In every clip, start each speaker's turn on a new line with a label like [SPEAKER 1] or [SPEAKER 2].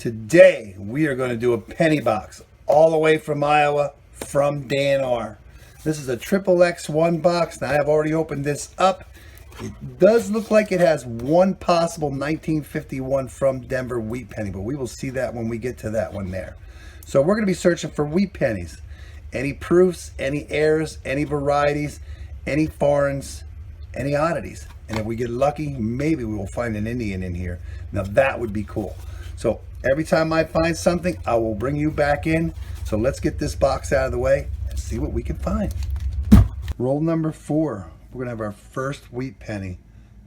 [SPEAKER 1] Today we are going to do a penny box all the way from Iowa from Dan R. This is a triple X1 box. Now I have already opened this up. It does look like it has one possible 1951 from Denver wheat penny, but we will see that when we get to that one there. So we're going to be searching for wheat pennies. Any proofs, any errors, any varieties, any foreigns, any oddities. And if we get lucky, maybe we will find an Indian in here. Now that would be cool. So every time I find something, I will bring you back in. So let's get this box out of the way and see what we can find. Roll number 4. We're gonna have our first wheat penny,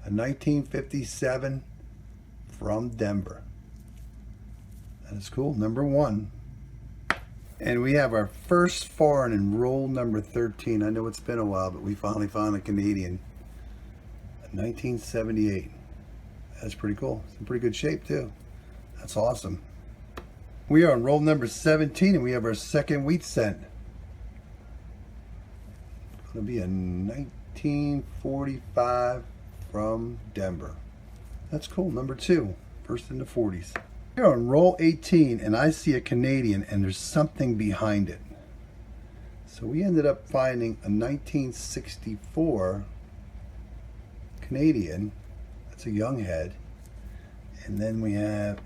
[SPEAKER 1] a 1957 from Denver. That is cool. Number 1. And we have our first foreign in roll number 13. I know it's been a while, but we finally found a Canadian. 1978. That's pretty cool. It's in pretty good shape too. That's awesome. We are on roll number 17 and we have our second wheat cent. It's going to be a 1945 from Denver. That's cool. Number 2. First in the 40s. We're on roll 18 and I see a Canadian and there's something behind it. So we ended up finding a 1964 Canadian. That's a young head. And then we have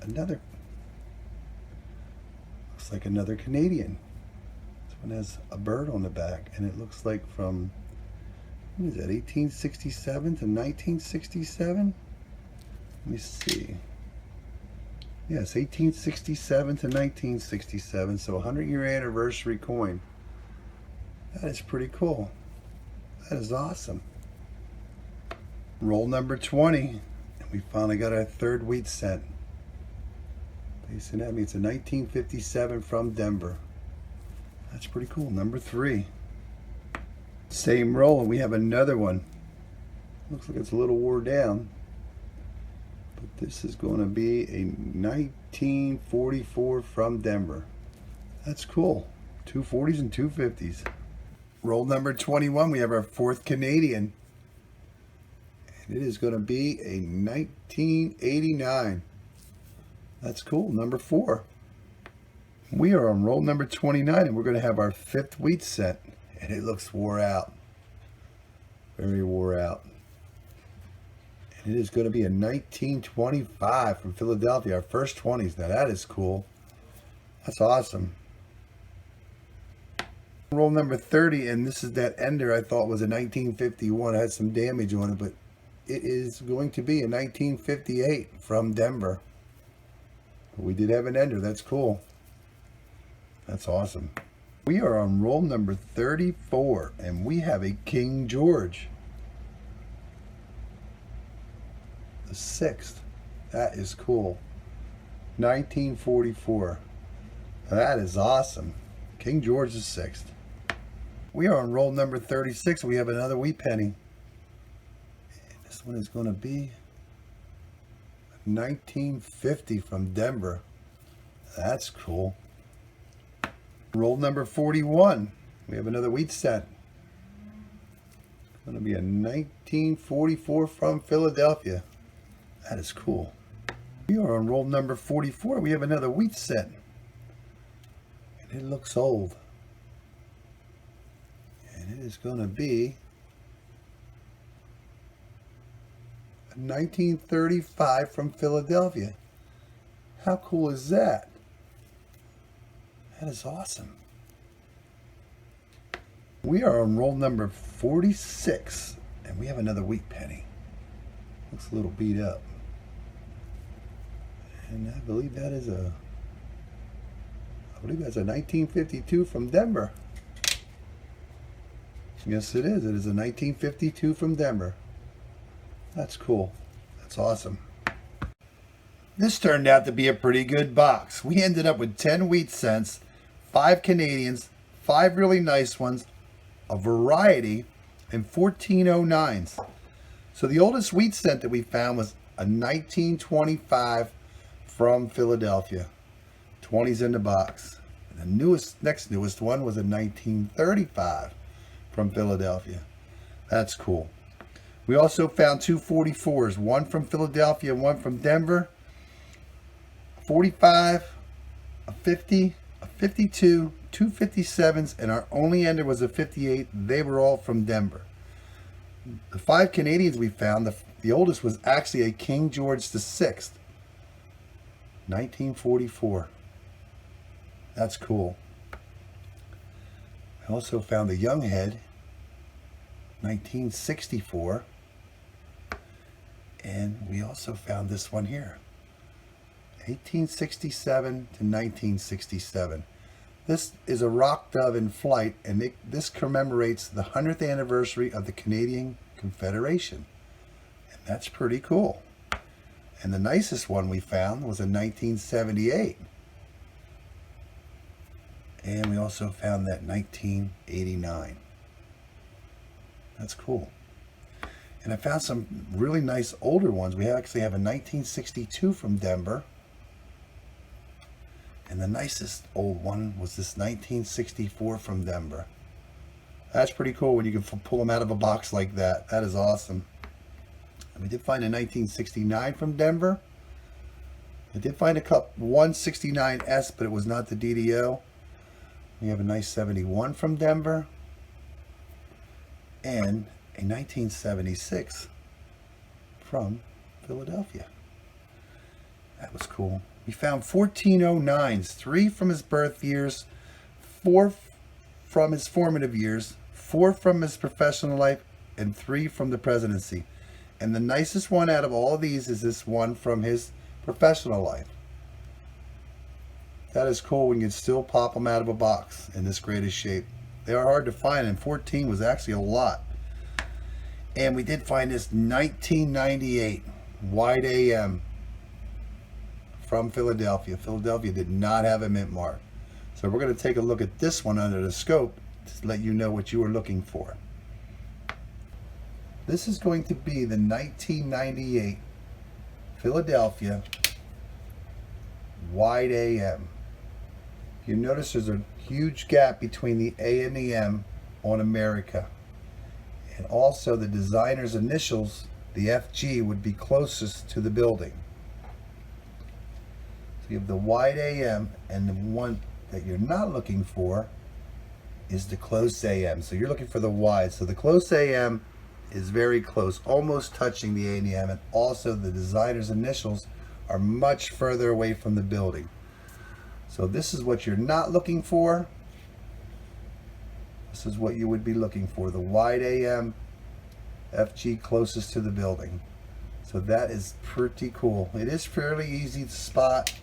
[SPEAKER 1] another, looks like another Canadian. This one has a bird on the back and it looks like from, what is that, 1867 to 1967? Let me see. Yes, 1867 to 1967, so 100-year anniversary coin. That is pretty cool. That is awesome. Roll number 20, and we finally got our third wheat cent. Facing at me, it's a 1957 from Denver. That's pretty cool. Number 3. Same roll, and we have another one. Looks like it's a little wore down. But this is going to be a 1944 from Denver. That's cool. 2 40s and 2 50s. Roll number 21, we have our fourth Canadian. And it is going to be a 1989. That's cool. Number 4. We are on roll number 29 and we're going to have our fifth wheat cent. And it looks wore out. Very wore out. And it is going to be a 1925 from Philadelphia. Our first 20s. Now that is cool. That's awesome. Roll number 30, and this is that ender I thought was a 1951. It had some damage on it, but it is going to be a 1958 from Denver. We did have an ender. That's cool. That's awesome. We are on roll number 34, and we have a King George. The 6th. That is cool. 1944. That is awesome. King George the 6th. We are on roll number 36. We have another wheat penny. And this one is going to be 1950 from Denver. That's cool. Roll number 41. We have another wheat cent. It's going to be a 1944 from Philadelphia. That is cool. We are on roll number 44. We have another wheat cent. And it looks old. And it is going to be a 1935 from Philadelphia. How cool is that? That is awesome. We are on roll number 46 and we have another wheat penny. Looks a little beat up. And I believe that's a 1952 from Denver. Yes, it is. It is a 1952 from Denver. That's cool. That's awesome. This turned out to be a pretty good box. We ended up with 10 wheat cents, 5 Canadians, 5 really nice ones, a variety, and 1409s. So the oldest wheat cent that we found was a 1925 from Philadelphia. 20s in the box. And the next newest one was a 1935 from Philadelphia. That's cool. We also found two 44s, one from Philadelphia and one from Denver. 45, a 50, a 52, two 57s, and our only ender was a 58. They were all from Denver. The 5 Canadians we found, the oldest was actually a King George VI, 1944. That's cool. I also found a young head, 1964. And we also found this one here, 1867 to 1967. This is a rock dove in flight, and this commemorates the 100th anniversary of the Canadian Confederation. And that's pretty cool. And the nicest one we found was in 1978. And we also found that 1989. That's cool. And I found some really nice older ones. We actually have a 1962 from Denver. And the nicest old one was this 1964 from Denver. That's pretty cool when you can pull them out of a box like that. That is awesome. And we did find a 1969 from Denver. I did find a cup 169S, but it was not the DDO. We have a nice 71 from Denver. And a 1976 from Philadelphia. That was cool. We found 1409s, 3 from his birth years, 4 from his formative years, 4 from his professional life, and 3 from the presidency. And the nicest one out of all of these is this one from his professional life. That is cool when you can still pop them out of a box in this great shape. They are hard to find, and 14 was actually a lot. And we did find this 1998 wide AM from Philadelphia. Philadelphia did not have a mint mark. So we're going to take a look at this one under the scope to let you know what you were looking for. This is going to be the 1998 Philadelphia wide AM. You notice there's a huge gap between the A and the M on America. And also the designer's initials, the FG, would be closest to the building. So you have the wide AM, and the one that you're not looking for is the close AM. So you're looking for the wide. So the close AM is very close, almost touching the A and the M, and also the designer's initials are much further away from the building. So this is what you're not looking for. This is what you would be looking for, the wide AM, FG closest to the building. So that is pretty cool. It is fairly easy to spot.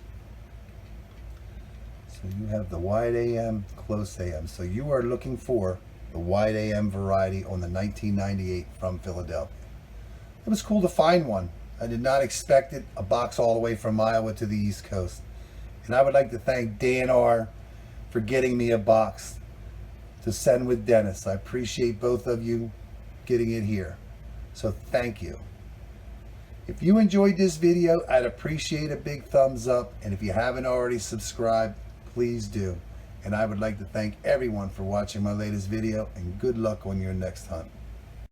[SPEAKER 1] So you have the wide AM, close AM. So you are looking for the wide AM variety on the 1998 from Philadelphia. It was cool to find one. I did not expect it, a box all the way from Iowa to the East Coast. And I would like to thank Dan R. for getting me a box to send with Dennis. I appreciate both of you getting it here. So thank you. If you enjoyed this video, I'd appreciate a big thumbs up. And if you haven't already subscribed, please do. And I would like to thank everyone for watching my latest video, and good luck on your next hunt.